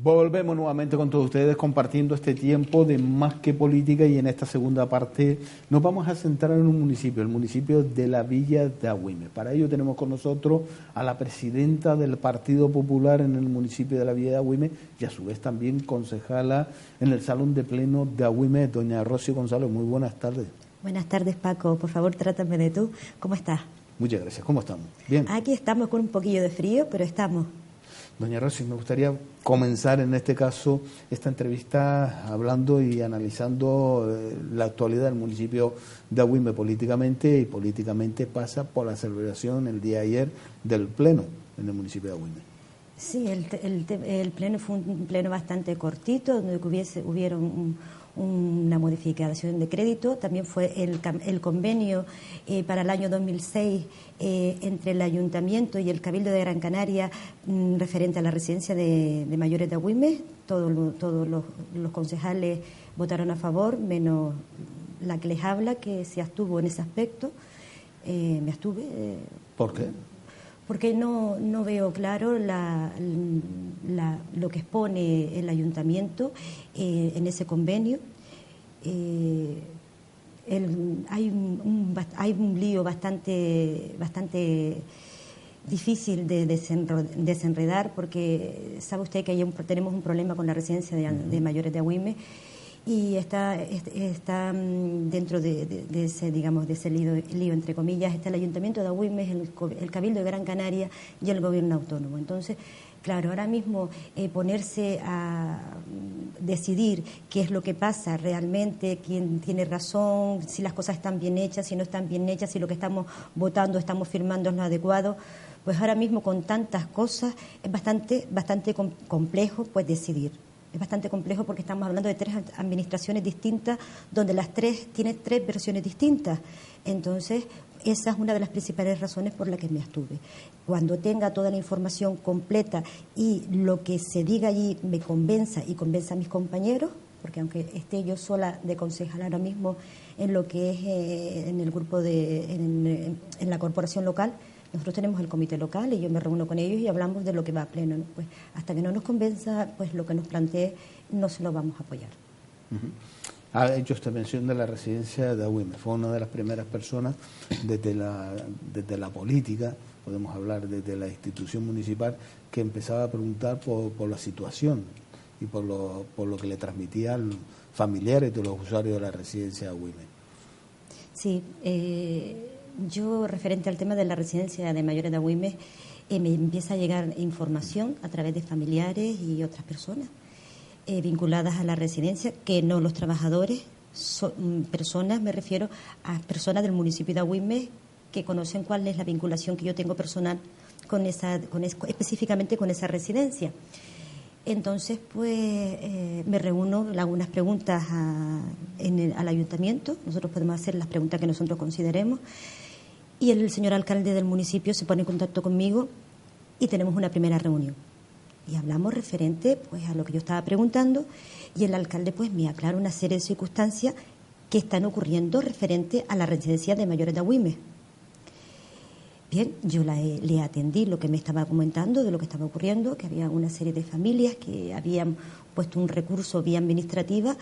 Volvemos nuevamente con todos ustedes compartiendo este tiempo de Más que Política, y en esta segunda parte nos vamos a centrar en un municipio, el municipio de la Villa de Agüime. Para ello tenemos con nosotros a la presidenta del Partido Popular en el municipio de la Villa de Agüime y a su vez también concejala en el Salón de Pleno de Agüime, doña Rocío González. Muy buenas tardes. Buenas tardes, Paco. Por favor, trátame de tú. ¿Cómo estás? Muchas gracias. ¿Cómo estamos? Bien. Aquí estamos con un poquillo de frío, pero estamos. Doña Rosy, me gustaría comenzar en este caso esta entrevista hablando y analizando la actualidad del municipio de Agüime políticamente, y políticamente pasa por la celebración el día de ayer del pleno en el municipio de Agüime. Sí, el pleno fue un pleno bastante cortito, donde hubieron una modificación de crédito. También fue el convenio para el año 2006 entre el Ayuntamiento y el Cabildo de Gran Canaria referente a la residencia de mayores de Agüime. Todos los concejales votaron a favor, menos la que les habla, que se abstuvo en ese aspecto. Me abstuve. ¿Por qué? Porque no veo claro lo que expone el ayuntamiento en ese convenio. Hay un lío bastante difícil de desenredar, porque sabe usted que tenemos un problema con la residencia de mayores de Agüime, y está dentro de ese, digamos, de ese lío entre comillas, está el Ayuntamiento de Agüime, el Cabildo de Gran Canaria y el Gobierno Autónomo. Entonces, claro, ahora mismo ponerse a decidir qué es lo que pasa realmente, quién tiene razón, si las cosas están bien hechas, si no están bien hechas, si lo que estamos votando, estamos firmando es lo adecuado, pues ahora mismo con tantas cosas es bastante complejo pues decidir. Es bastante complejo porque estamos hablando de tres administraciones distintas, donde las tres tienen tres versiones distintas. Entonces, esa es una de las principales razones por las que me abstuve. Cuando tenga toda la información completa y lo que se diga allí me convenza y convenza a mis compañeros, porque aunque esté yo sola de concejal ahora mismo en lo que es en el grupo en la corporación local, nosotros tenemos el comité local y yo me reúno con ellos y hablamos de lo que va a pleno, ¿no? Pues hasta que no nos convenza, pues lo que nos plantee no se lo vamos a apoyar. Ha hecho usted mención de la residencia de Agüime. Fue una de las primeras personas desde la política, podemos hablar desde la institución municipal, que empezaba a preguntar por la situación y por lo que le transmitían familiares de los usuarios de la residencia de Agüime. Sí, yo, referente al tema de la residencia de mayores de Agüime, me empieza a llegar información a través de familiares y otras personas vinculadas a la residencia, que no los trabajadores, son personas, me refiero a personas del municipio de Agüime que conocen cuál es la vinculación que yo tengo personal específicamente con esa residencia. Entonces, pues me reúno, le hago unas preguntas al ayuntamiento. Nosotros podemos hacer las preguntas que nosotros consideremos, y el señor alcalde del municipio se pone en contacto conmigo y tenemos una primera reunión. Y hablamos referente pues a lo que yo estaba preguntando, y el alcalde pues me aclara una serie de circunstancias que están ocurriendo referente a la residencia de mayores de Agüime. Bien, yo le atendí lo que me estaba comentando de lo que estaba ocurriendo, que había una serie de familias que habían puesto un recurso vía administrativa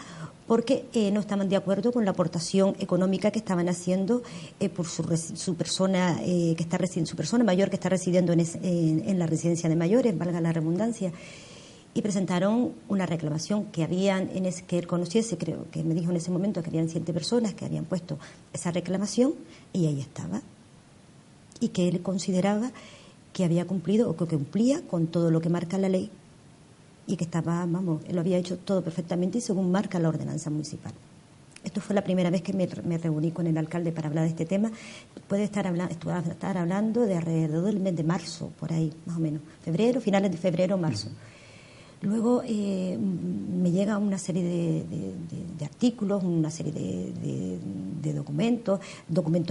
porque no estaban de acuerdo con la aportación económica que estaban haciendo por su persona su persona mayor que está residiendo en la residencia de mayores, valga la redundancia, y presentaron una reclamación que él conociese, creo que me dijo en ese momento que habían 7 personas que habían puesto esa reclamación, y ahí estaba, y que él consideraba que había cumplido o que cumplía con todo lo que marca la ley, y que lo había hecho todo perfectamente y según marca la ordenanza municipal. Esto fue la primera vez que me reuní con el alcalde para hablar de este tema. Puede estar hablando de alrededor del mes de marzo, por ahí, más o menos. Finales de febrero, marzo. Luego me llega una serie de artículos, una serie de documentos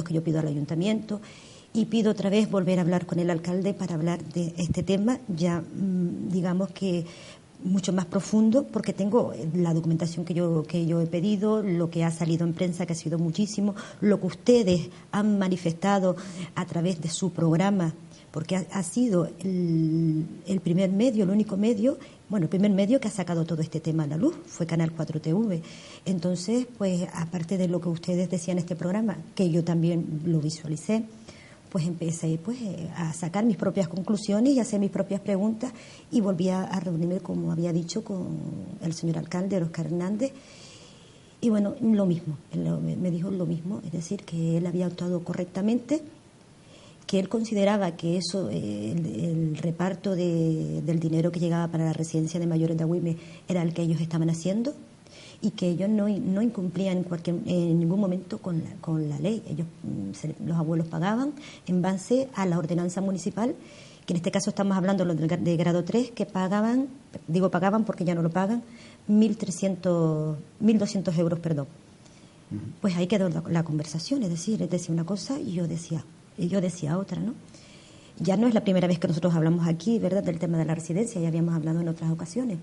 que yo pido al ayuntamiento, y pido otra vez volver a hablar con el alcalde para hablar de este tema, ya digamos que mucho más profundo, porque tengo la documentación que yo he pedido, lo que ha salido en prensa, que ha sido muchísimo, lo que ustedes han manifestado a través de su programa, porque ha sido el primer medio, el único medio, bueno, el primer medio que ha sacado todo este tema a la luz, fue Canal 4 TV. Entonces, pues aparte de lo que ustedes decían en este programa, que yo también lo visualicé, pues empecé pues a sacar mis propias conclusiones y a hacer mis propias preguntas, y volví a reunirme, como había dicho, con el señor alcalde, Óscar Hernández. Y bueno, lo mismo, él me dijo lo mismo, es decir, que él había actuado correctamente, que él consideraba que eso, el reparto del dinero que llegaba para la residencia de mayores de Agüime era el que ellos estaban haciendo, y que ellos no incumplían en ningún momento con la ley. Ellos, los abuelos pagaban en base a la ordenanza municipal, que en este caso estamos hablando de grado 3, que pagaban porque ya no lo pagan, 1.200 euros, perdón. Pues ahí quedó la conversación, es decir, él decía una cosa y yo decía otra, ¿no? Ya no es la primera vez que nosotros hablamos aquí, ¿verdad?, del tema de la residencia, ya habíamos hablado en otras ocasiones.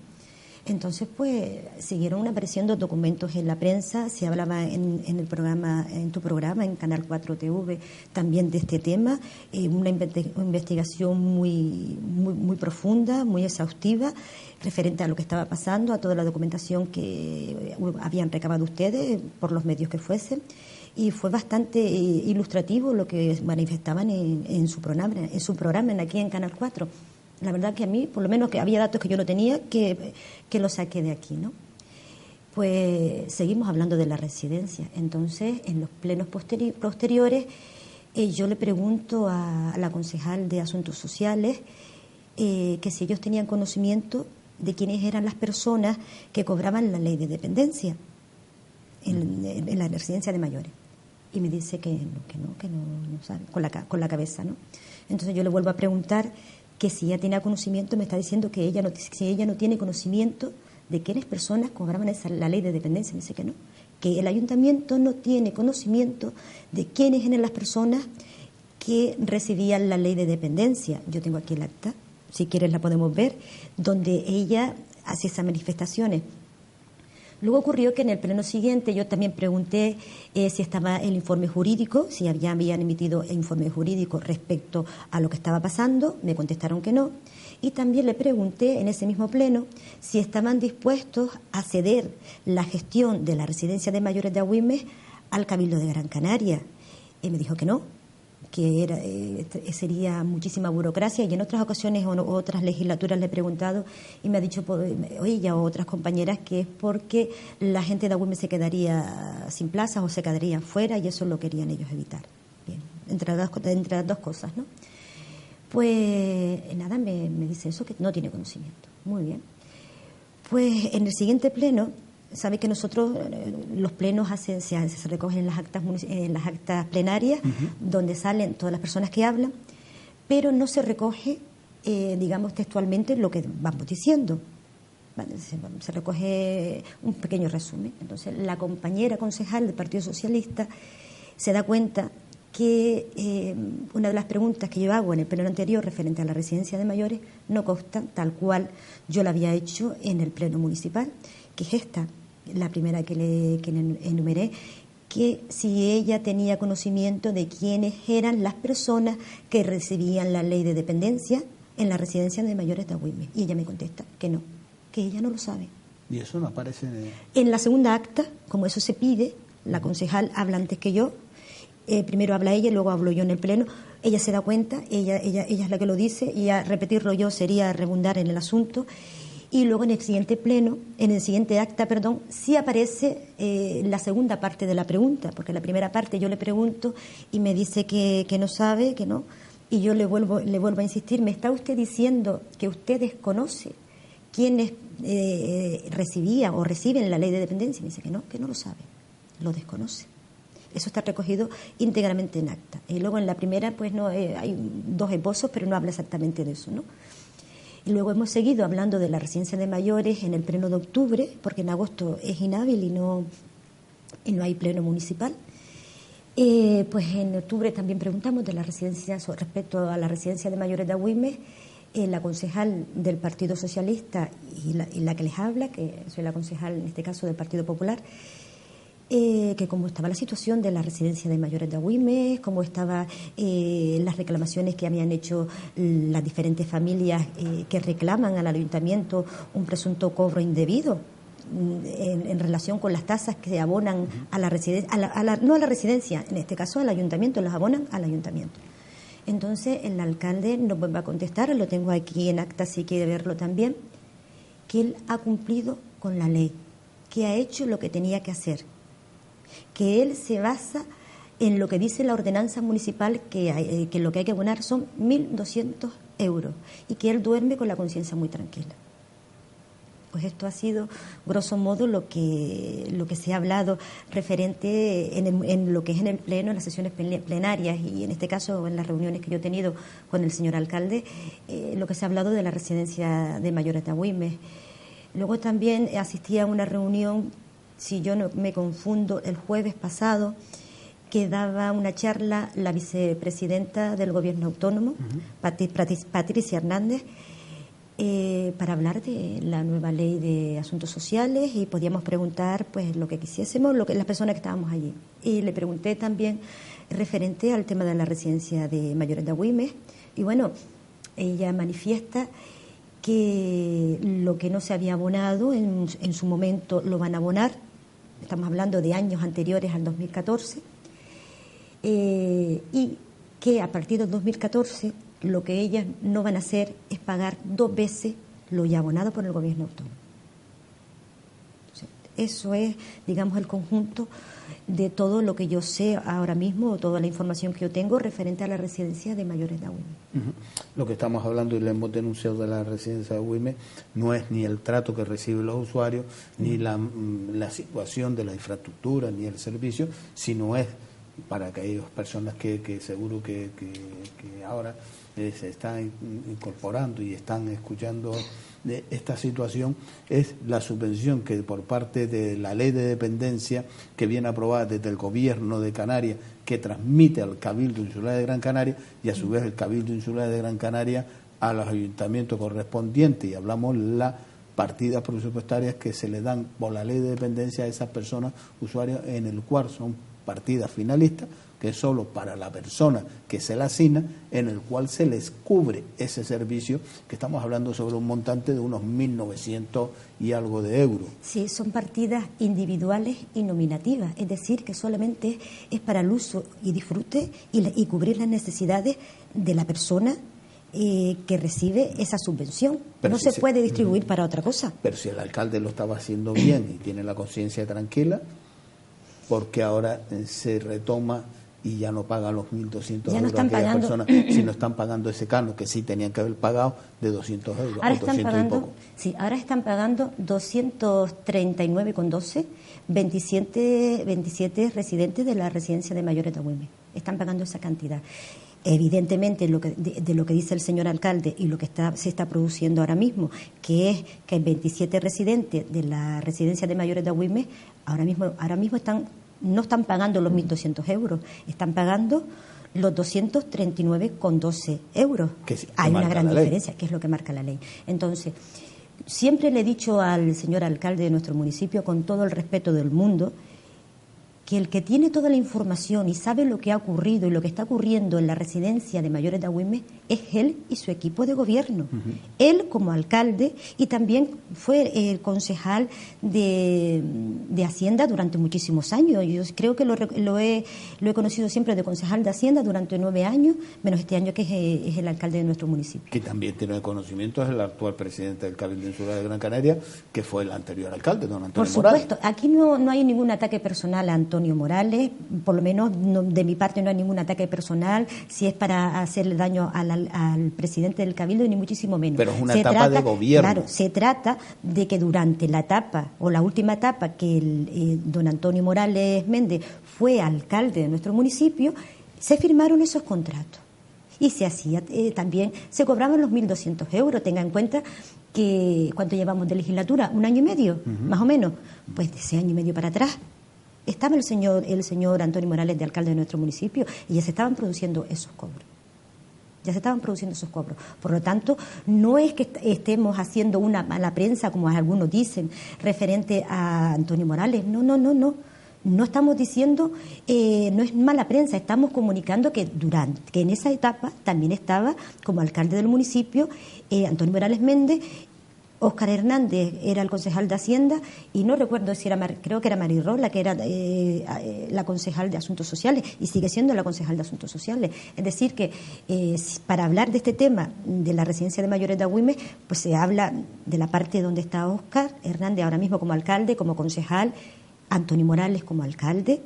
Entonces, pues, siguieron apareciendo documentos en la prensa, se hablaba en tu programa, en Canal 4 TV, también de este tema, una investigación muy profunda, muy exhaustiva, referente a lo que estaba pasando, a toda la documentación que habían recabado ustedes por los medios que fuesen, y fue bastante ilustrativo lo que manifestaban en su programa aquí en Canal 4. La verdad que a mí, por lo menos, que había datos que yo no tenía, que lo saqué de aquí, ¿no? Pues seguimos hablando de la residencia. Entonces, en los plenos posteriores, yo le pregunto a la concejal de Asuntos Sociales que si ellos tenían conocimiento de quiénes eran las personas que cobraban la ley de dependencia en la residencia de mayores. Y me dice que no sabe, con la cabeza, ¿no? Entonces yo le vuelvo a preguntar que si ella tenía conocimiento, me está diciendo que si ella no tiene conocimiento de quiénes personas cobraban la ley de dependencia. Me dice que no, que el ayuntamiento no tiene conocimiento de quiénes eran las personas que recibían la ley de dependencia. Yo tengo aquí el acta, si quieres la podemos ver, donde ella hace esas manifestaciones. Luego ocurrió que en el pleno siguiente yo también pregunté si estaba el informe jurídico, si habían emitido el informe jurídico respecto a lo que estaba pasando. Me contestaron que no. Y también le pregunté en ese mismo pleno si estaban dispuestos a ceder la gestión de la residencia de mayores de Agüime al Cabildo de Gran Canaria. Y me dijo que no, que sería muchísima burocracia, y en otras ocasiones o otras legislaturas le he preguntado y me ha dicho ella o otras compañeras que es porque la gente de Agüime se quedaría sin plazas o se quedarían fuera, y eso lo querían ellos evitar. Bien, entre las dos cosas, ¿no? Pues nada, me dice eso, que no tiene conocimiento. Muy bien. Pues en el siguiente pleno, sabe que nosotros los plenos se recogen en las actas plenarias, donde salen todas las personas que hablan, pero no se recoge, digamos, textualmente lo que vamos diciendo. Vale, se recoge un pequeño resumen. Entonces, la compañera concejal del Partido Socialista se da cuenta que una de las preguntas que yo hago en el pleno anterior referente a la residencia de mayores no consta tal cual yo la había hecho en el pleno municipal, que es esta, la primera que le enumeré, que si ella tenía conocimiento de quiénes eran las personas que recibían la ley de dependencia en la residencia de mayores de Agüime. Y ella me contesta que no, que ella no lo sabe. ¿Y eso no aparece en la segunda acta? Como eso se pide, la concejal habla antes que yo, primero habla ella y luego hablo yo en el pleno. Ella se da cuenta, ella es la que lo dice, y a repetirlo yo sería redundar en el asunto. Y luego en el siguiente acta, sí aparece la segunda parte de la pregunta, porque la primera parte yo le pregunto y me dice que no sabe, que no, y yo le vuelvo a insistir, ¿me está usted diciendo que usted desconoce quiénes recibían o reciben la ley de dependencia? Y me dice que no lo sabe, lo desconoce. Eso está recogido íntegramente en acta. Y luego en la primera, pues no, hay dos esbozos, pero no habla exactamente de eso, ¿no? Y luego hemos seguido hablando de la residencia de mayores en el pleno de octubre, porque en agosto es inhábil y no hay pleno municipal. Pues en octubre también preguntamos de la residencia, respecto a la residencia de mayores de Agüime. La concejal del Partido Socialista y la que les habla, que soy la concejal en este caso del Partido Popular, que cómo estaba la situación de la residencia de mayores de Agüimes, cómo estaban las reclamaciones que habían hecho las diferentes familias que reclaman al ayuntamiento un presunto cobro indebido en relación con las tasas que se abonan a la residencia, no a la residencia, en este caso al ayuntamiento, las abonan al ayuntamiento. Entonces el alcalde nos va a contestar, lo tengo aquí en acta si quiere verlo también, que él ha cumplido con la ley, que ha hecho lo que tenía que hacer, que él se basa en lo que dice la ordenanza municipal, que lo que hay que abonar son 1.200 euros y que él duerme con la conciencia muy tranquila. Pues esto ha sido, grosso modo, lo que se ha hablado referente en lo que es en el pleno, en las sesiones plenarias y en este caso en las reuniones que yo he tenido con el señor alcalde, lo que se ha hablado de la residencia de mayores de Agüimes. Luego también asistí a una reunión, si yo no me confundo, el jueves pasado, que daba una charla la vicepresidenta del Gobierno Autónomo, Patricia Hernández, para hablar de la nueva ley de asuntos sociales y podíamos preguntar pues lo que quisiésemos, las personas que estábamos allí. Y le pregunté también referente al tema de la residencia de mayores de Agüimes y bueno, ella manifiesta que lo que no se había abonado en su momento lo van a abonar, estamos hablando de años anteriores al 2014, y que a partir del 2014 lo que ellas no van a hacer es pagar 2 veces lo ya abonado por el Gobierno Autónomo. Eso es, digamos, el conjunto de todo lo que yo sé ahora mismo, toda la información que yo tengo referente a la residencia de mayores de Agüimes. Lo que estamos hablando y le hemos denunciado de la residencia de Agüimes no es ni el trato que reciben los usuarios, ni la situación de la infraestructura, ni el servicio, sino es para aquellas personas que seguro que ahora se están incorporando y están escuchando de esta situación, es la subvención que por parte de la ley de dependencia que viene aprobada desde el Gobierno de Canarias, que transmite al Cabildo Insular de Gran Canaria y a su vez el Cabildo Insular de Gran Canaria a los ayuntamientos correspondientes, y hablamos las partidas presupuestarias que se le dan por la ley de dependencia a esas personas usuarias, en el cual son partidas finalistas, que es solo para la persona que se la asigna, en el cual se les cubre ese servicio, que estamos hablando sobre un montante de unos 1.900 y algo de euros. Sí, son partidas individuales y nominativas, es decir, que solamente es para el uso y disfrute y cubrir las necesidades de la persona que recibe esa subvención. Pero no se puede distribuir para otra cosa. Pero si el alcalde lo estaba haciendo bien y tiene la conciencia tranquila, porque ahora se retoma y ya no pagan los 1.200 euros a aquellas personas, sino están pagando ese canon que sí tenían que haber pagado de 200 euros. Ahora están pagando, sí, ahora están pagando 239,12 27 residentes de la residencia de mayores de Agüimes. Están pagando esa cantidad. Evidentemente, de lo que dice el señor alcalde y lo que se está produciendo ahora mismo, que es que 27 residentes de la residencia de mayores de Agüimes ahora mismo no están pagando los 1.200 euros, están pagando los 239,12 euros. Hay una gran diferencia, que es lo que marca la ley. Entonces, siempre le he dicho al señor alcalde de nuestro municipio, con todo el respeto del mundo, que el que tiene toda la información y sabe lo que ha ocurrido y lo que está ocurriendo en la residencia de mayores de Agüimes es él y su equipo de gobierno. Él como alcalde, y también fue el concejal de Hacienda durante muchísimos años. Yo creo que lo he conocido siempre de concejal de Hacienda durante 9 años, menos este año que es el alcalde de nuestro municipio. Que también tiene conocimiento es el actual presidente del Cabildo Insular de Gran Canaria, que fue el anterior alcalde, don Antonio Morales. Por supuesto, aquí no hay ningún ataque personal a Antonio Morales, por lo menos de mi parte no hay ningún ataque personal, si es para hacerle daño al presidente del Cabildo, ni muchísimo menos. Pero es una etapa de gobierno. Claro, se trata de que durante la etapa o la última etapa que don Antonio Morales Méndez fue alcalde de nuestro municipio, se firmaron esos contratos. Y se hacía también, se cobraban los 1.200 euros. Tenga en cuenta que, ¿cuánto llevamos de legislatura? 1 año y medio, más o menos. Pues de ese año y medio para atrás estaba el señor Antonio Morales de alcalde de nuestro municipio y ya se estaban produciendo esos cobros. Por lo tanto, no es que estemos haciendo una mala prensa, como algunos dicen, referente a Antonio Morales. No. no estamos diciendo, no es mala prensa, estamos comunicando que en esa etapa también estaba como alcalde del municipio Antonio Morales Méndez. Óscar Hernández era el concejal de Hacienda y no recuerdo si era, creo que era Marirós la que era la concejal de Asuntos Sociales y sigue siendo la concejal de Asuntos Sociales. Es decir que para hablar de este tema de la residencia de mayores de Agüime, pues se habla de la parte donde está Óscar Hernández ahora mismo como alcalde, como concejal, Antonio Morales como alcalde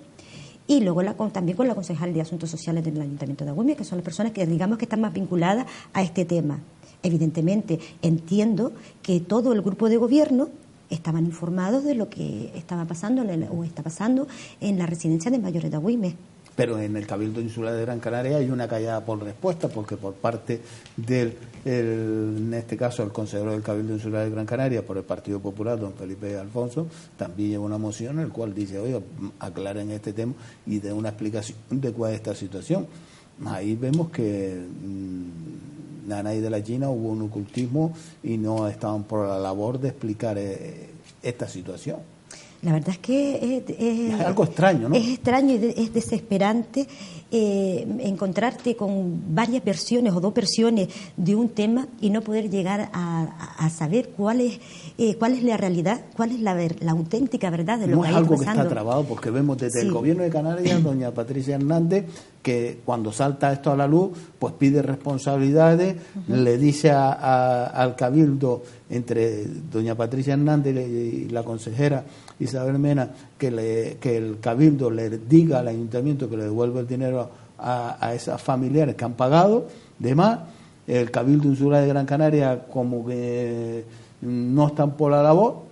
y luego también con la concejal de Asuntos Sociales del Ayuntamiento de Agüime, que son las personas que digamos que están más vinculadas a este tema. Evidentemente, entiendo que todo el grupo de gobierno estaban informados de lo que estaba pasando o está pasando en la residencia de mayores de Agüime. Pero en el Cabildo Insular de Gran Canaria hay una callada por respuesta, porque por parte en este caso, el consejero del Cabildo Insular de Gran Canaria, por el Partido Popular, don Felipe Alfonso, también lleva una moción en la cual dice, oye, aclaren este tema y den una explicación de cuál es esta situación. Ahí vemos que Nanay de la China hubo un ocultismo y no estaban por la labor de explicar esta situación. La verdad es que es algo extraño, ¿no? Es extraño y es desesperante encontrarte con varias versiones o dos versiones de un tema y no poder llegar a saber cuál es la realidad, cuál es la auténtica verdad de lo que hay pasando. No es algo que está trabado, porque vemos desde el gobierno de Canarias, doña Patricia Hernández, que cuando salta esto a la luz, pues pide responsabilidades, le dice al Cabildo, entre doña Patricia Hernández y la consejera Isabel Mena, que el Cabildo le diga al ayuntamiento que le devuelva el dinero a esas familiares que han pagado, demás. El Cabildo Insular de Gran Canaria como que no están por la labor.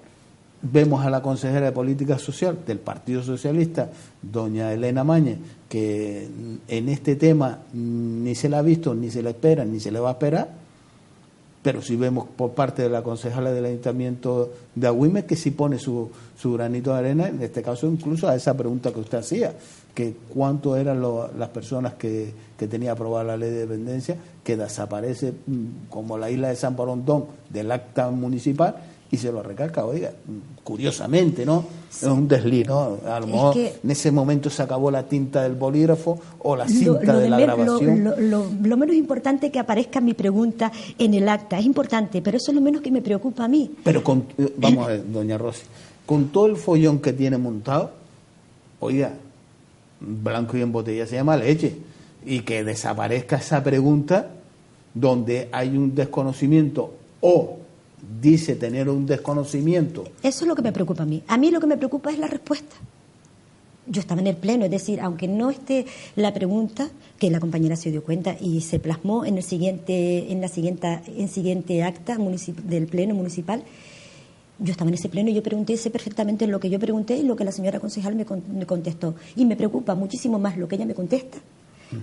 Vemos a la consejera de Política Social del Partido Socialista, doña Elena Mañez, que en este tema ni se la ha visto, ni se la espera, ni se le va a esperar. Pero sí vemos por parte de la concejala del Ayuntamiento de Agüime que sí pone su granito de arena, en este caso incluso a esa pregunta que usted hacía, que cuánto eran las personas que tenía aprobada la ley de dependencia, que desaparece como la isla de San Borondón del acta municipal y se lo recalca, oiga, curiosamente, ¿no? Sí. Es un desliz, ¿no? A lo mejor en ese momento se acabó la tinta del bolígrafo o la cinta de la grabación. Lo menos importante que aparezca mi pregunta en el acta, es importante, pero eso es lo menos que me preocupa a mí. Pero vamos a ver, doña Rosy, con todo el follón que tiene montado, oiga, blanco y en botella se llama leche, y que desaparezca esa pregunta donde hay un desconocimiento o dice tener un desconocimiento. Eso es lo que me preocupa a mí. A mí lo que me preocupa es la respuesta. Yo estaba en el pleno, es decir, aunque no esté la pregunta, que la compañera se dio cuenta y se plasmó en el siguiente acta del pleno municipal, yo estaba en ese pleno y yo pregunté, sé perfectamente lo que yo pregunté y lo que la señora concejal me contestó. Y me preocupa muchísimo más lo que ella me contesta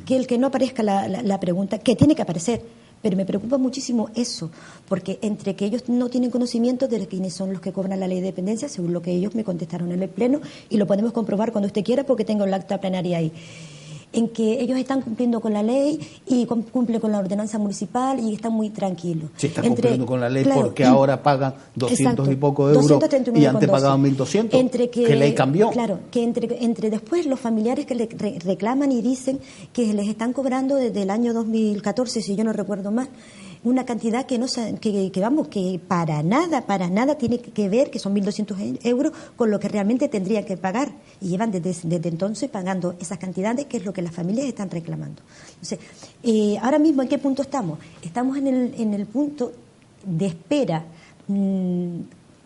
que el que no aparezca la pregunta, que tiene que aparecer. Pero me preocupa muchísimo eso, porque entre que ellos no tienen conocimiento de quiénes son los que cobran la ley de dependencia, según lo que ellos me contestaron en el pleno, y lo podemos comprobar cuando usted quiera porque tengo el acta plenaria ahí, en que ellos están cumpliendo con la ley y cumplen con la ordenanza municipal y están muy tranquilos. Sí, están cumpliendo con la ley, claro, porque ahora pagan 200 y poco euros y antes pagaban 1.200. ¿Qué ley cambió? Claro, que entre después los familiares que le reclaman y dicen que les están cobrando desde el año 2014, si yo no recuerdo mal, una cantidad que para nada tiene que ver, que son 1.200 euros, con lo que realmente tendrían que pagar. Y llevan desde entonces pagando esas cantidades, que es lo que las familias están reclamando. Entonces, ahora mismo, ¿en qué punto estamos? Estamos en el punto de espera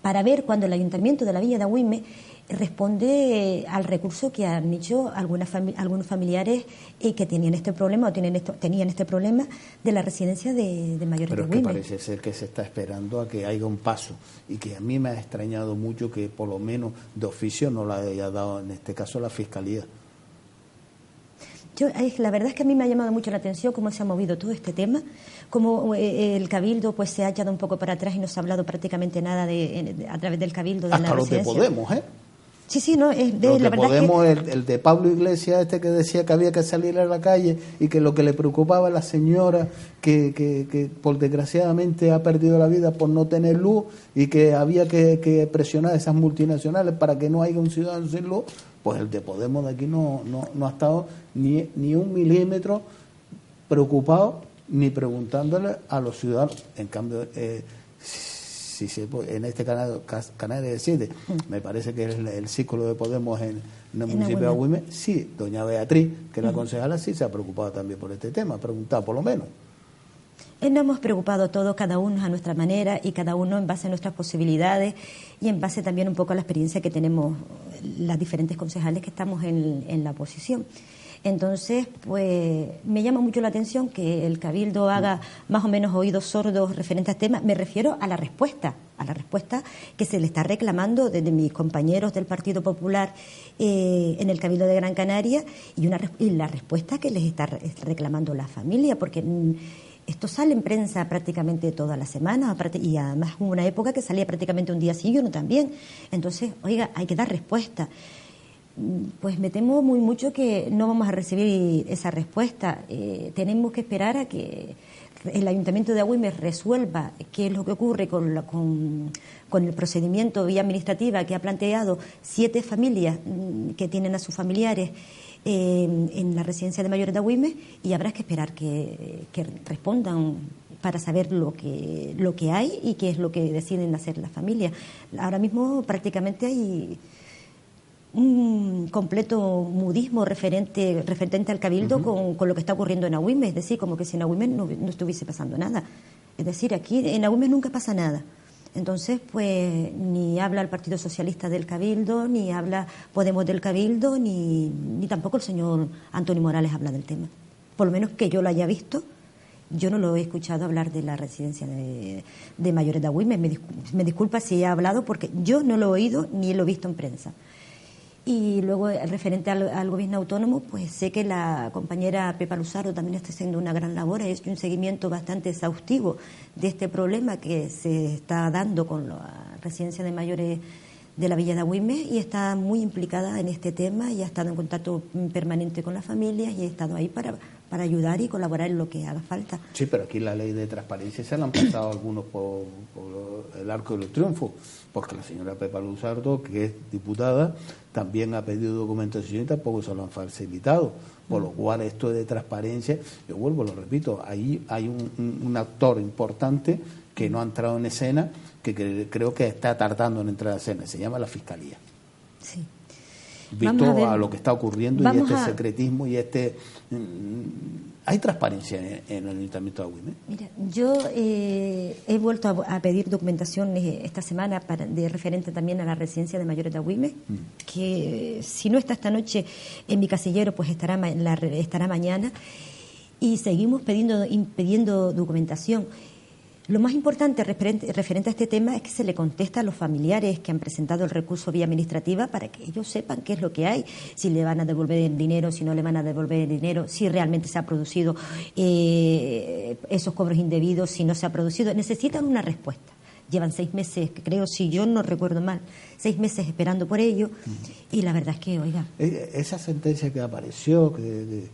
para ver cuando el Ayuntamiento de la Villa de Agüime responde al recurso que han hecho algunos familiares que tenían este problema o tenían este problema de la residencia de mayores de Agüime. Pero es que parece ser que se está esperando a que haya un paso, y que a mí me ha extrañado mucho que por lo menos de oficio no la haya dado, en este caso, la Fiscalía. La verdad es que a mí me ha llamado mucho la atención cómo se ha movido todo este tema, cómo el Cabildo pues se ha echado un poco para atrás y no se ha hablado prácticamente nada a través del Cabildo de hasta la los residencia. de Podemos, ¿eh? Sí, no, es Lo la que verdad Podemos, es que... el de Pablo Iglesias, que decía que había que salir a la calle y que lo que le preocupaba a la señora que por desgraciadamente ha perdido la vida por no tener luz y que había que presionar a esas multinacionales para que no haya un ciudadano sin luz, pues el de Podemos de aquí no ha estado ni un milímetro preocupado ni preguntándole a los ciudadanos. En cambio, en este canal de 7, me parece que es el círculo de Podemos en el municipio de Agüime, sí, doña Beatriz, que es la concejala, sí se ha preocupado también por este tema, ha preguntado por lo menos. Nos hemos preocupado todos, cada uno a nuestra manera y cada uno en base a nuestras posibilidades y en base también un poco a la experiencia que tenemos las diferentes concejales que estamos en la oposición. Entonces, pues me llama mucho la atención que el Cabildo haga más o menos oídos sordos referentes al tema. Me refiero a la respuesta que se le está reclamando desde mis compañeros del Partido Popular en el Cabildo de Gran Canaria y la respuesta que les está reclamando la familia, porque esto sale en prensa prácticamente todas las semanas y además hubo una época que salía prácticamente un día sí y uno también. Entonces, oiga, hay que dar respuesta. Pues me temo muy mucho que no vamos a recibir esa respuesta. Tenemos que esperar a que el Ayuntamiento de Agüime resuelva qué es lo que ocurre con el procedimiento vía administrativa que ha planteado 7 familias que tienen a sus familiares en la residencia de mayores de Agüime, y habrá que esperar que respondan para saber lo que hay y qué es lo que deciden hacer las familias. Ahora mismo prácticamente hay un completo mudismo referente al Cabildo con lo que está ocurriendo en Agüime, es decir, como que si en Agüime no estuviese pasando nada. Es decir, aquí en Agüime nunca pasa nada. Entonces, pues ni habla el Partido Socialista del Cabildo, ni habla Podemos del Cabildo, ni tampoco el señor Antonio Morales habla del tema. Por lo menos que yo lo haya visto, yo no lo he escuchado hablar de la residencia de mayores de Agüime. Me disculpa si he hablado porque yo no lo he oído ni lo he visto en prensa. Y luego, referente al gobierno autónomo, pues sé que la compañera Pepa Luzaro también está haciendo una gran labor, ha hecho un seguimiento bastante exhaustivo de este problema que se está dando con la residencia de mayores de la Villa de Agüime, y está muy implicada en este tema y ha estado en contacto permanente con las familias y ha estado ahí para ayudar y colaborar en lo que haga falta. Sí, pero aquí la ley de transparencia se la han pasado algunos por el arco del triunfo, porque la señora Pepa Luzardo, que es diputada, también ha pedido documentación y tampoco se lo han facilitado, por lo cual esto de transparencia, yo vuelvo, lo repito, ahí hay un actor importante que no ha entrado en escena, que creo que está tardando en entrar a escena, se llama la Fiscalía. Sí. Visto a lo que está ocurriendo y secretismo y ¿hay transparencia en el Ayuntamiento de Agüime? Mira, yo he vuelto a pedir documentación esta semana de referente también a la residencia de mayores de Agüime, que si no está esta noche en mi casillero, pues estará mañana, y seguimos pidiendo documentación. Lo más importante referente a este tema es que se le contesta a los familiares que han presentado el recurso vía administrativa para que ellos sepan qué es lo que hay, si le van a devolver el dinero, si no le van a devolver el dinero, si realmente se ha producido esos cobros indebidos, si no se ha producido. Necesitan una respuesta. Llevan 6 meses, creo, si yo no recuerdo mal, 6 meses esperando por ello, y la verdad es que, oiga... Esa sentencia que apareció, que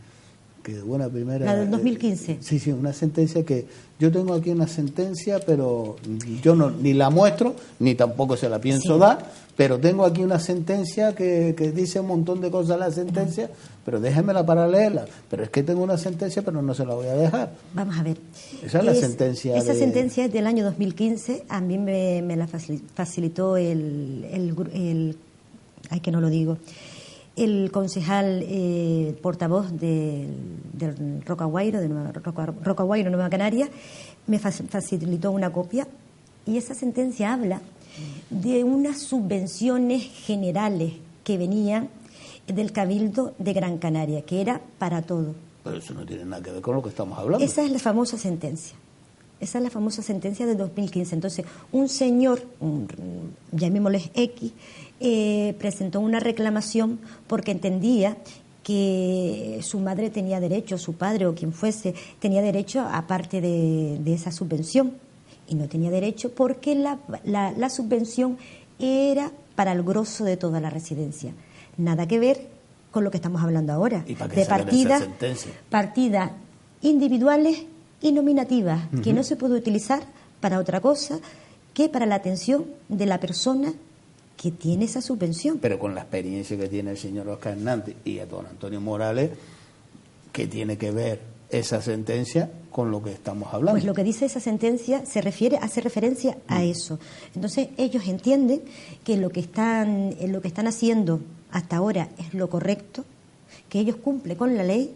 de buena primera... La del 2015. Sí, una sentencia que... Yo tengo aquí una sentencia, pero yo ni la muestro, ni tampoco se la pienso dar, pero tengo aquí una sentencia que dice un montón de cosas la sentencia, pero déjenmela para leerla. Pero es que tengo una sentencia, pero no se la voy a dejar. Vamos a ver. Esa es la sentencia. Esa sentencia es del año 2015, a mí me la facilitó el que no lo digo, el concejal portavoz del Rocaguairo, Rocaguairo, Nueva Canaria, me facilitó una copia, y esa sentencia habla de unas subvenciones generales que venían del Cabildo de Gran Canaria, que era para todo. Pero eso no tiene nada que ver con lo que estamos hablando. Esa es la famosa sentencia. Esa es la famosa sentencia de 2015. Entonces, un señor, llamémosle X, presentó una reclamación porque entendía que su madre tenía derecho, su padre o quien fuese, tenía derecho a parte de esa subvención, y no tenía derecho porque la subvención era para el grosso de toda la residencia. Nada que ver con lo que estamos hablando ahora, ¿Y para qué de saquen esa sentencia? partidas individuales y nominativas, que no se puede utilizar para otra cosa que para la atención de la persona que tiene esa subvención. Pero con la experiencia que tiene el señor Óscar Hernández y a don Antonio Morales, ¿qué tiene que ver esa sentencia con lo que estamos hablando? Pues lo que dice esa sentencia hace referencia a eso. Entonces ellos entienden que lo que están haciendo hasta ahora es lo correcto, que ellos cumplen con la ley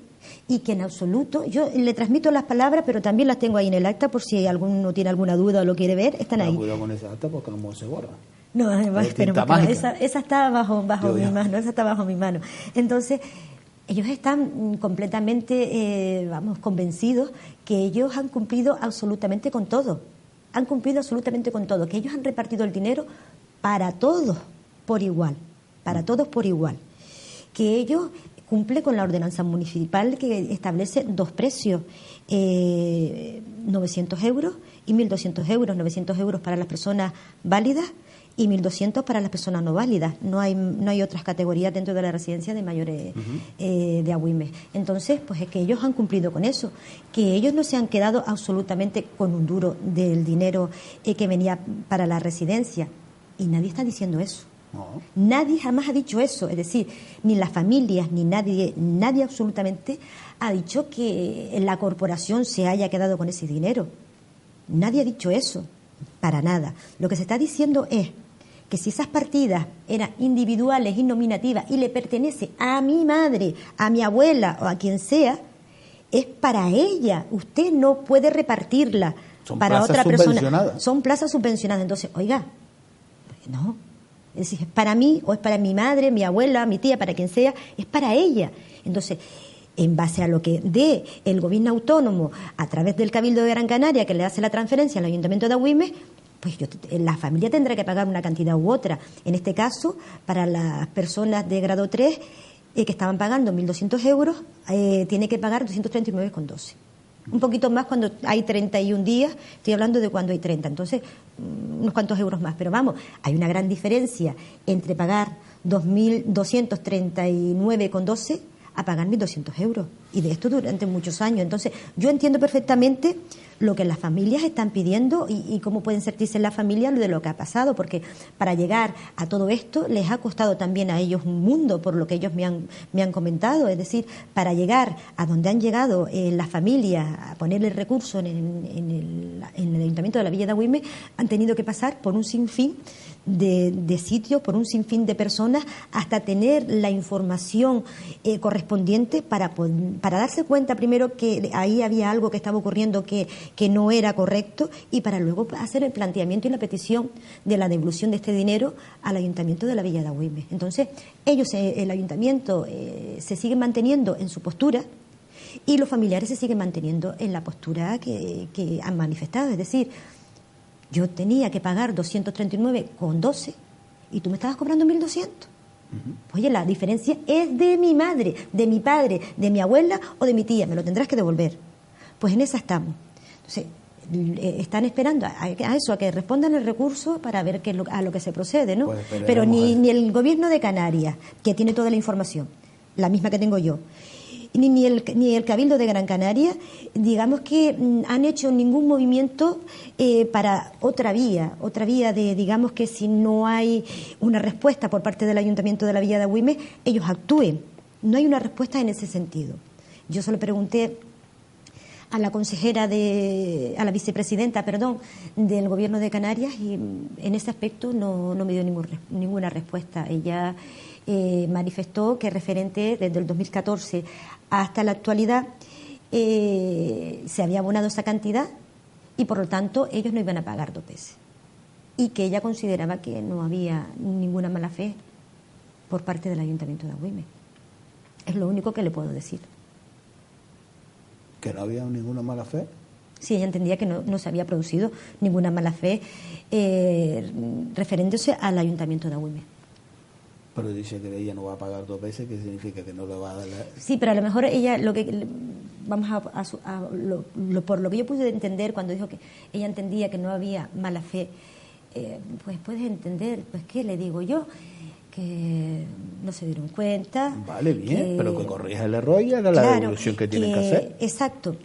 y que en absoluto, yo le transmito las palabras, pero también las tengo ahí en el acta por si alguno tiene alguna duda o lo quiere ver, están ahí. Cuidado con esa acta porque no se borra. No, esa está bajo mi mano, esa está bajo mi mano. Entonces, ellos están completamente, convencidos que ellos han cumplido absolutamente con todo. Han cumplido absolutamente con todo, que ellos han repartido el dinero para todos por igual, que ellos cumplen con la ordenanza municipal que establece dos precios, 900 euros y 1.200 euros, 900 euros para las personas válidas y 1.200 para las personas no válidas. No hay otras categorías dentro de la residencia de mayores de Agüimes. Entonces, pues es que ellos han cumplido con eso, que ellos no se han quedado absolutamente con un duro del dinero que venía para la residencia. Y nadie está diciendo eso. No. Nadie jamás ha dicho eso. Es decir, ni las familias, ni nadie absolutamente ha dicho que la corporación se haya quedado con ese dinero. Nadie ha dicho eso, para nada. Lo que se está diciendo es que si esas partidas eran individuales y nominativas y le pertenece a mi madre, a mi abuela o a quien sea, es para ella. Usted no puede repartirla para otra persona. Son plazas subvencionadas. Entonces, oiga, no. Es decir, es para mí o es para mi madre, mi abuela, mi tía, para quien sea, es para ella. Entonces, en base a lo que dé el gobierno autónomo a través del Cabildo de Gran Canaria, que le hace la transferencia al Ayuntamiento de Agüimes, pues la familia tendrá que pagar una cantidad u otra. En este caso, para las personas de grado 3 que estaban pagando 1.200 euros, tiene que pagar 239,12. Un poquito más cuando hay 31 días, estoy hablando de cuando hay 30, entonces unos cuantos euros más. Pero vamos, hay una gran diferencia entre pagar 2.239,12 a pagar 1.200 euros. Y de esto durante muchos años. Entonces, yo entiendo perfectamente lo que las familias están pidiendo y cómo pueden sentirse las familias de lo que ha pasado, porque para llegar a todo esto les ha costado también a ellos un mundo, por lo que ellos me han comentado. Es decir, para llegar a donde han llegado las familias a poner el recurso en el Ayuntamiento de la Villa de Agüimes, han tenido que pasar por un sinfín de sitios, por un sinfín de personas, hasta tener la información correspondiente para darse cuenta primero que ahí había algo que estaba ocurriendo que no era correcto, y para luego hacer el planteamiento y la petición de la devolución de este dinero al Ayuntamiento de la Villa de Agüimes. Entonces, el Ayuntamiento se sigue manteniendo en su postura y los familiares se siguen manteniendo en la postura que han manifestado. Es decir, yo tenía que pagar 239,12 y tú me estabas cobrando 1.200. Oye, la diferencia es de mi madre, de mi padre, de mi abuela o de mi tía. Me lo tendrás que devolver. Pues en esa estamos. Entonces, están esperando a eso, a que respondan el recurso para ver a lo que se procede, ¿no? Pues pero ni el gobierno de Canarias, que tiene toda la información, la misma que tengo yo, ni el Cabildo de Gran Canaria, digamos que han hecho ningún movimiento para otra vía de, digamos que si no hay una respuesta por parte del Ayuntamiento de la Villa de Agüimes, ellos actúen. No hay una respuesta en ese sentido. Yo solo pregunté a la la vicepresidenta, del Gobierno de Canarias, y en ese aspecto no me dio ninguna respuesta. Ella manifestó que referente desde el 2014 hasta la actualidad se había abonado esa cantidad y por lo tanto ellos no iban a pagar 2 veces, y que ella consideraba que no había ninguna mala fe por parte del Ayuntamiento de Agüimes. Es lo único que le puedo decir. ¿Que no había ninguna mala fe? Sí, ella entendía que no se había producido ninguna mala fe refiriéndose al Ayuntamiento de Agüimes. Pero dice que ella no va a pagar 2 veces, ¿qué significa? Que no le va a dar Sí, pero a lo mejor ella, por lo que yo pude entender cuando dijo que ella entendía que no había mala fe, pues puedes entender, pues ¿qué le digo yo? Que no se dieron cuenta. Vale, bien, pero que corrija el error y haga la devolución que tienen que hacer. Exacto.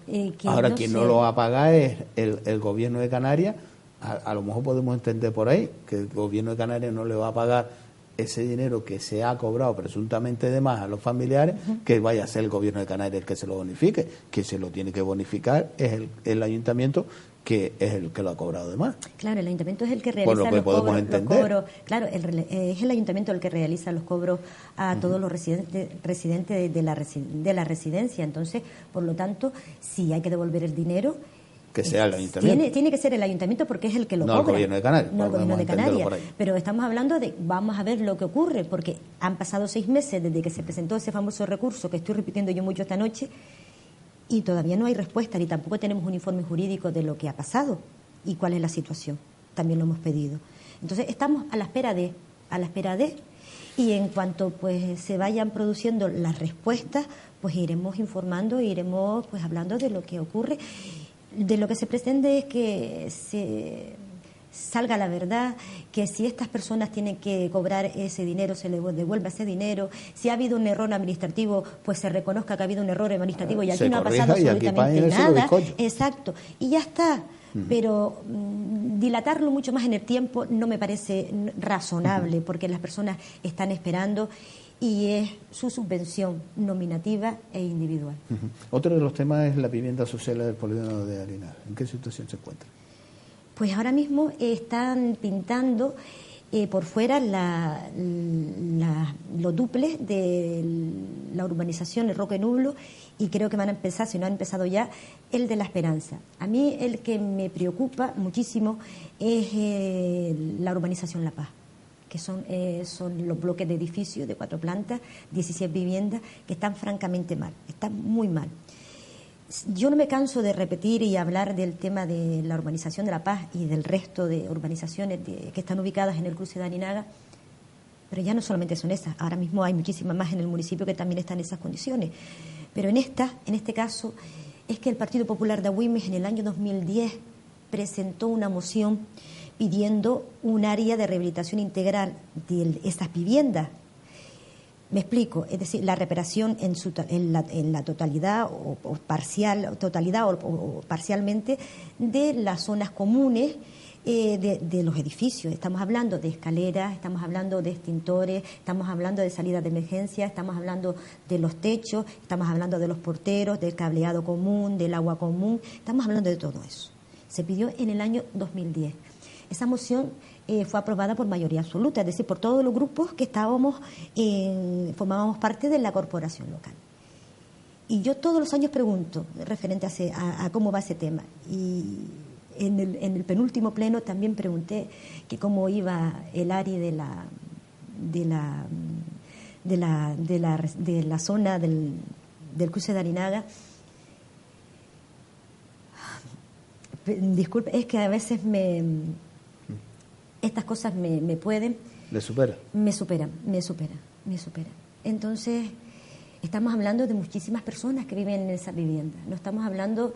Ahora, quien no lo va a pagar es el gobierno de Canarias. A lo mejor podemos entender por ahí que el gobierno de Canarias no le va a pagar ese dinero que se ha cobrado presuntamente de más a los familiares, que vaya a ser el gobierno de Canarias el que se lo bonifique. Que se lo tiene que bonificar es el ayuntamiento, que es el que lo ha cobrado de más. Claro, el ayuntamiento es el que realiza los cobros. Claro, es el ayuntamiento el que realiza los cobros a todos los residentes de la residencia. Entonces, por lo tanto, si hay que devolver el dinero, que sea el ayuntamiento. Tiene que ser el ayuntamiento porque es el que lo cobra. No el gobierno de Canarias. No el gobierno de Canarias. Pero estamos hablando de, vamos a ver lo que ocurre, porque han pasado 6 meses desde que se presentó ese famoso recurso que estoy repitiendo yo mucho esta noche, y todavía no hay respuesta, ni tampoco tenemos un informe jurídico de lo que ha pasado y cuál es la situación. También lo hemos pedido. Entonces estamos a la espera de, y en cuanto pues se vayan produciendo las respuestas, pues iremos informando, iremos pues hablando de lo que ocurre. De lo que se pretende es que se salga la verdad, que si estas personas tienen que cobrar ese dinero, se les devuelva ese dinero. Si ha habido un error administrativo, pues se reconozca que ha habido un error administrativo y aquí no ha pasado absolutamente nada. Exacto, y ya está. Pero dilatarlo mucho más en el tiempo no me parece razonable, porque las personas están esperando y es su subvención nominativa e individual. Otro de los temas es la vivienda social del polígono de Arenal. ¿En qué situación se encuentra? Pues ahora mismo están pintando por fuera los dúplex de la urbanización El Roque Nublo, y creo que van a empezar, si no han empezado ya, el de La Esperanza. A mí el que me preocupa muchísimo es la urbanización La Paz, que son los bloques de edificios de 4 plantas, 16 viviendas, que están francamente mal, están muy mal. Yo no me canso de repetir y hablar del tema de la urbanización de La Paz y del resto de urbanizaciones que están ubicadas en el cruce de Arinaga, pero ya no solamente son esas, ahora mismo hay muchísimas más en el municipio que también están en esas condiciones. Pero en este caso, es que el Partido Popular de Agüimes en el año 2010 presentó una moción pidiendo un área de rehabilitación integral de esas viviendas. Me explico, es decir, la reparación en la totalidad o parcialmente de las zonas comunes de los edificios. Estamos hablando de escaleras, estamos hablando de extintores, estamos hablando de salidas de emergencia, estamos hablando de los techos, estamos hablando de los porteros, del cableado común, del agua común, estamos hablando de todo eso. Se pidió en el año 2010. Esa moción fue aprobada por mayoría absoluta, es decir, por todos los grupos que formábamos parte de la corporación local. Y yo todos los años pregunto referente a cómo va ese tema. Y en el penúltimo pleno también pregunté que cómo iba el área de la zona del cruce de Arinaga. Disculpe, es que a veces estas cosas me pueden... ¿Le supera? Me superan. Entonces, estamos hablando de muchísimas personas que viven en esa vivienda. No estamos hablando,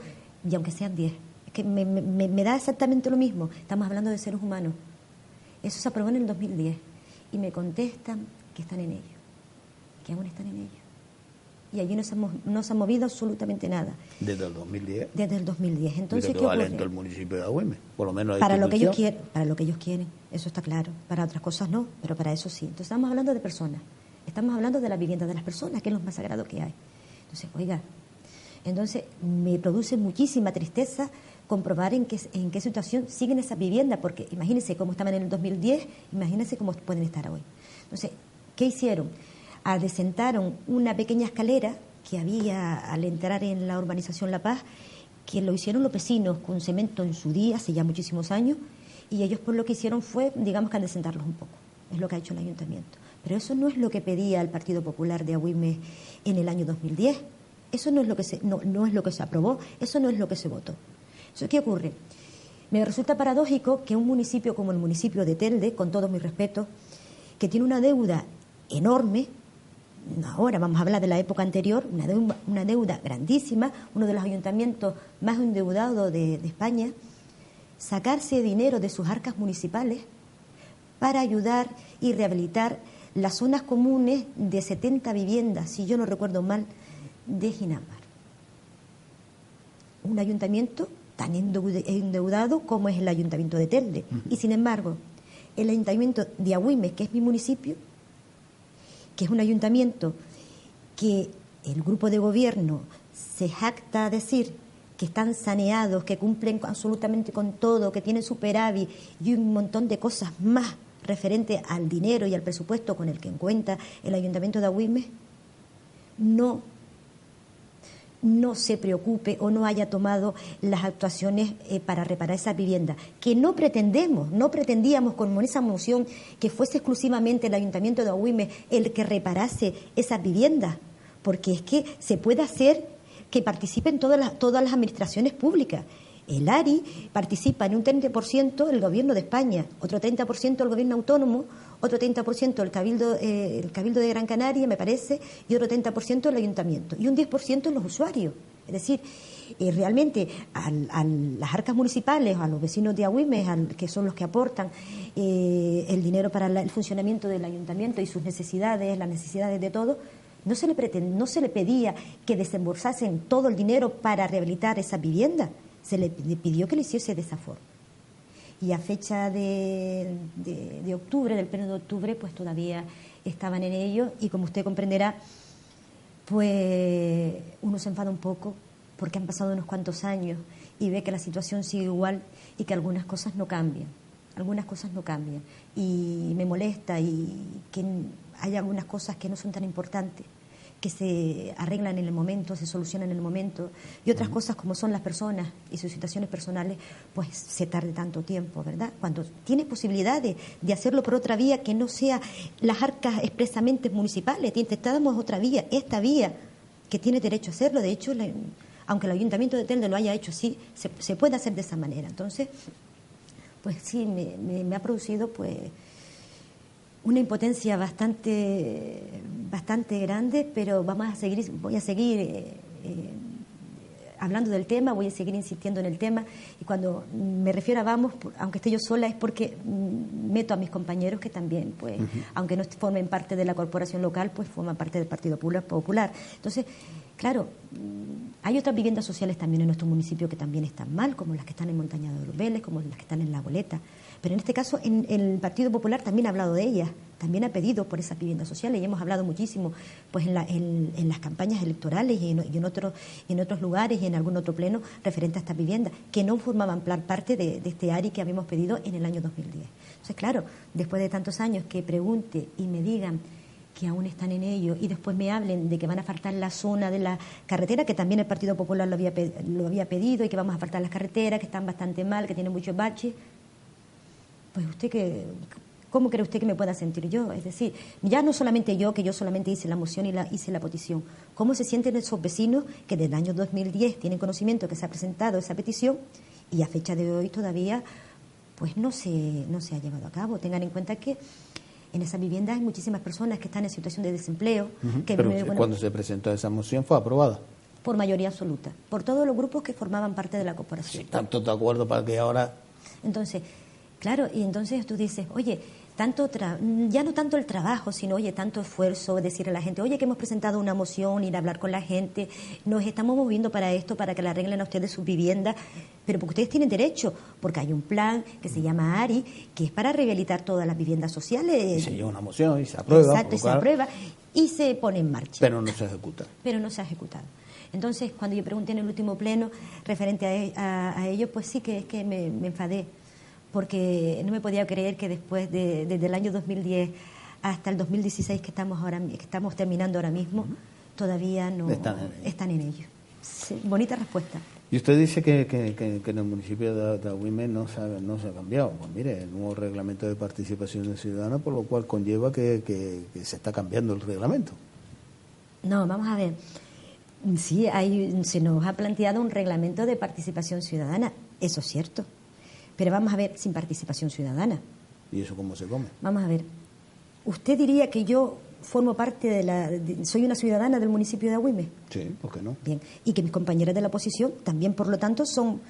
y aunque sean 10, es que me da exactamente lo mismo. Estamos hablando de seres humanos. Eso se aprobó en el 2010. Y me contestan que están en ello, que aún están en ello. Y allí no se ha movido absolutamente nada. ¿Desde el 2010? Desde el 2010. Entonces, ¿qué ocurre? El municipio de Agüimes, por lo menos para lo que ellos quieren, eso está claro. Para otras cosas no, pero para eso sí. Entonces estamos hablando de personas, estamos hablando de la vivienda de las personas, que es lo más sagrado que hay. Entonces, oiga, me produce muchísima tristeza comprobar en qué situación siguen esas viviendas, porque imagínense cómo estaban en el 2010, imagínense cómo pueden estar hoy. Entonces, ¿qué hicieron? Adecentaron una pequeña escalera que había al entrar en la urbanización La Paz, que lo hicieron los vecinos con cemento en su día, hace ya muchísimos años, y ellos pues lo que hicieron fue, digamos que adecentarlos un poco. Es lo que ha hecho el ayuntamiento. Pero eso no es lo que pedía el Partido Popular de Agüimes en el año 2010. Eso no es lo que no es lo que se aprobó, eso no es lo que se votó. Entonces, ¿qué ocurre? Me resulta paradójico que un municipio como el municipio de Telde, con todo mi respeto, que tiene una deuda enorme, ahora vamos a hablar de la época anterior, una deuda grandísima, uno de los ayuntamientos más endeudados de España, sacarse dinero de sus arcas municipales para ayudar y rehabilitar las zonas comunes de 70 viviendas, si yo no recuerdo mal, de Ginamar. Un ayuntamiento tan endeudado como es el ayuntamiento de Telde. Y sin embargo, el ayuntamiento de Agüimes, que es mi municipio, que es un ayuntamiento que el grupo de gobierno se jacta a decir que están saneados, que cumplen absolutamente con todo, que tienen superávit y un montón de cosas más referente al dinero y al presupuesto con el que cuenta el ayuntamiento de Agüimes, no se preocupe o no haya tomado las actuaciones para reparar esas viviendas, que no pretendíamos con esa moción que fuese exclusivamente el ayuntamiento de Agüimes el que reparase esas viviendas, porque es que se puede hacer que participen todas las administraciones públicas. El ARI participa en un 30% el Gobierno de España, otro 30% el Gobierno autónomo, otro 30% el Cabildo de Gran Canaria, me parece, y otro 30% el Ayuntamiento, y un 10% los usuarios. Es decir, realmente a las arcas municipales, a los vecinos de Agüimes, que son los que aportan el dinero para el funcionamiento del Ayuntamiento y sus necesidades, las necesidades de todos, no se le pedía que desembolsasen todo el dinero para rehabilitar esas viviendas. Se le pidió que lo hiciese de esa forma. Y a fecha de octubre, del pleno de octubre, pues todavía estaban en ello. Y como usted comprenderá, pues uno se enfada un poco porque han pasado unos cuantos años y ve que la situación sigue igual y que algunas cosas no cambian. Y me molesta y que hay algunas cosas que no son tan importantes, que se arreglan en el momento, se solucionan en el momento, y otras cosas como son las personas y sus situaciones personales, pues se tarde tanto tiempo, ¿verdad? Cuando tienes posibilidades de hacerlo por otra vía que no sea las arcas expresamente municipales, intentamos otra vía, esta vía, que tiene derecho a hacerlo. De hecho, aunque el Ayuntamiento de Telde lo haya hecho así, se puede hacer de esa manera. Entonces, pues sí, me ha producido pues una impotencia bastante grande, pero voy a seguir hablando del tema, voy a seguir insistiendo en el tema, y cuando me refiero a vamos, aunque esté yo sola, es porque meto a mis compañeros que también, pues, aunque no formen parte de la corporación local, pues forman parte del Partido Popular. Entonces, claro, hay otras viviendas sociales también en nuestro municipio que también están mal, como las que están en Montaña de los Vélez, como las que están en La Goleta. Pero en este caso, el Partido Popular también ha hablado de ellas, también ha pedido por esas viviendas sociales, y hemos hablado muchísimo pues en las campañas electorales y en otros lugares y en algún otro pleno referente a estas viviendas, que no formaban parte de este ARI que habíamos pedido en el año 2010. Entonces, claro, después de tantos años que pregunte y me digan que aún están en ello, y después me hablen de que van a faltar la zona de la carretera, que también el Partido Popular lo había pedido, y que vamos a faltar las carreteras, que están bastante mal, que tienen muchos baches. Pues ¿cómo cree usted que me pueda sentir yo? Es decir, ya no solamente yo, que yo solamente hice la moción y hice la petición. ¿Cómo se sienten esos vecinos que desde el año 2010 tienen conocimiento que se ha presentado esa petición y a fecha de hoy todavía pues no se ha llevado a cabo? Tengan en cuenta que en esas viviendas hay muchísimas personas que están en situación de desempleo. Pero cuando se presentó esa moción fue aprobada. Por mayoría absoluta, por todos los grupos que formaban parte de la corporación. Sí, tanto de acuerdo para que ahora... Entonces, claro, y entonces tú dices, oye, ya no tanto el trabajo, sino, oye, tanto esfuerzo, decirle a la gente, oye, que hemos presentado una moción, ir a hablar con la gente, nos estamos moviendo para esto, para que le arreglen a ustedes sus viviendas, pero porque ustedes tienen derecho, porque hay un plan que se llama ARI, que es para rehabilitar todas las viviendas sociales. Y se lleva una moción y se aprueba. Exacto, y se aprueba y se pone en marcha. Pero no se ejecuta. Entonces, cuando yo pregunté en el último pleno referente a ello, pues sí que es que me enfadé, porque no me podía creer que después desde el año 2010 hasta el 2016 que estamos terminando ahora mismo, todavía no están en ello. Sí, bonita respuesta. Y usted dice que en el municipio de Agüimes no se ha cambiado. Pues mire, el nuevo reglamento de participación ciudadana, por lo cual conlleva que se está cambiando el reglamento. No, vamos a ver. Sí, se nos ha planteado un reglamento de participación ciudadana, eso es cierto. Pero vamos a ver, sin participación ciudadana. ¿Y eso cómo se come? Vamos a ver. Usted diría que yo, formo parte soy una ciudadana del municipio de Agüime. Sí, ¿por qué no? Bien, y que mis compañeras de la oposición también, por lo tanto, son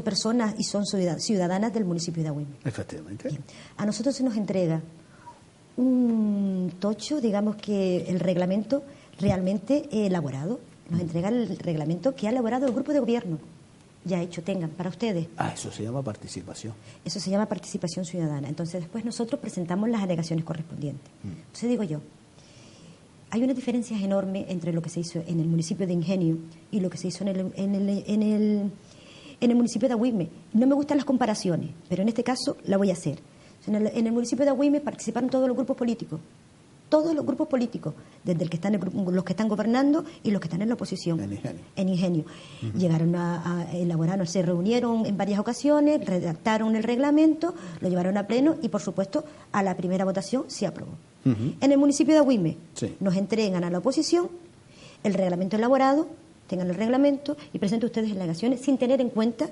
personas y son ciudadanas del municipio de Agüime. Efectivamente. Bien. A nosotros se nos entrega un tocho, digamos que el reglamento realmente elaborado. Nos entrega el reglamento que ha elaborado el grupo de gobierno. Ya hecho, tengan, para ustedes. Eso se llama participación. Eso se llama participación ciudadana. Entonces, después nosotros presentamos las alegaciones correspondientes. Entonces, digo yo, hay unas diferencias enormes entre lo que se hizo en el municipio de Ingenio y lo que se hizo en el municipio de Agüime. No me gustan las comparaciones, pero en este caso la voy a hacer. En el municipio de Agüime participaron todos los grupos políticos. Todos los grupos políticos, desde el que están los que están gobernando y los que están en la oposición. En Ingenio. Llegaron a elaborar, se reunieron en varias ocasiones, redactaron el reglamento, lo llevaron a pleno y, por supuesto, a la primera votación se aprobó. En el municipio de Agüime nos entregan a la oposición el reglamento elaborado, tengan el reglamento y presenten ustedes alegaciones sin tener en cuenta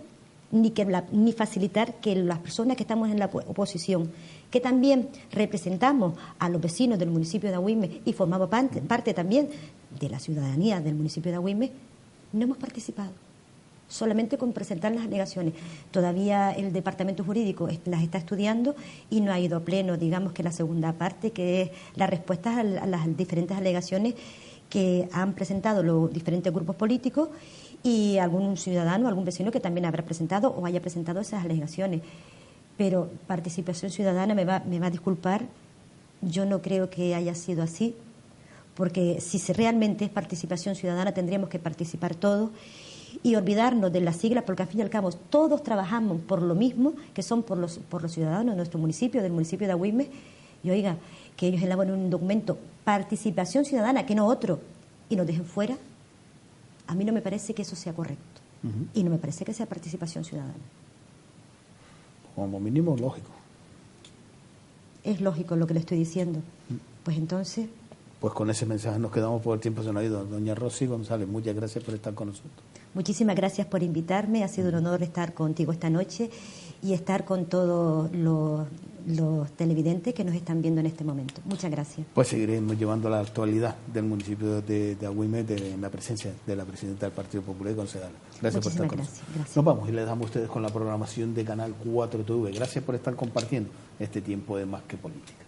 ni facilitar que las personas que estamos en la oposición, que también representamos a los vecinos del municipio de Agüime y formamos parte también de la ciudadanía del municipio de Agüime, no hemos participado. Solamente con presentar las alegaciones. Todavía el departamento jurídico las está estudiando y no ha ido a pleno, digamos que la segunda parte, que es las respuestas a las diferentes alegaciones que han presentado los diferentes grupos políticos y algún ciudadano, algún vecino que también habrá presentado o haya presentado esas alegaciones. Pero participación ciudadana, me va a disculpar, yo no creo que haya sido así, porque si realmente es participación ciudadana tendríamos que participar todos y olvidarnos de las siglas, porque al fin y al cabo todos trabajamos por lo mismo, que son por los ciudadanos de nuestro municipio, del municipio de Agüime, y oiga, que ellos elaboren un documento, participación ciudadana, que no otro, y nos dejen fuera, a mí no me parece que eso sea correcto. Y no me parece que sea participación ciudadana. Como mínimo, lógico. Es lógico lo que le estoy diciendo. Pues entonces... Pues con ese mensaje nos quedamos, por el tiempo se nos ha ido. Doña Rosy González, muchas gracias por estar con nosotros. Muchísimas gracias por invitarme. Ha sido un honor estar contigo esta noche y estar con todos los televidentes que nos están viendo en este momento. Muchas gracias. Pues seguiremos llevando la actualidad del municipio de Agüime en la presencia de la presidenta del Partido Popular y concejala. Gracias por estar con nosotros. Gracias. Nos vamos y les damos a ustedes con la programación de Canal 4 TV. Gracias por estar compartiendo este tiempo de Más que Política.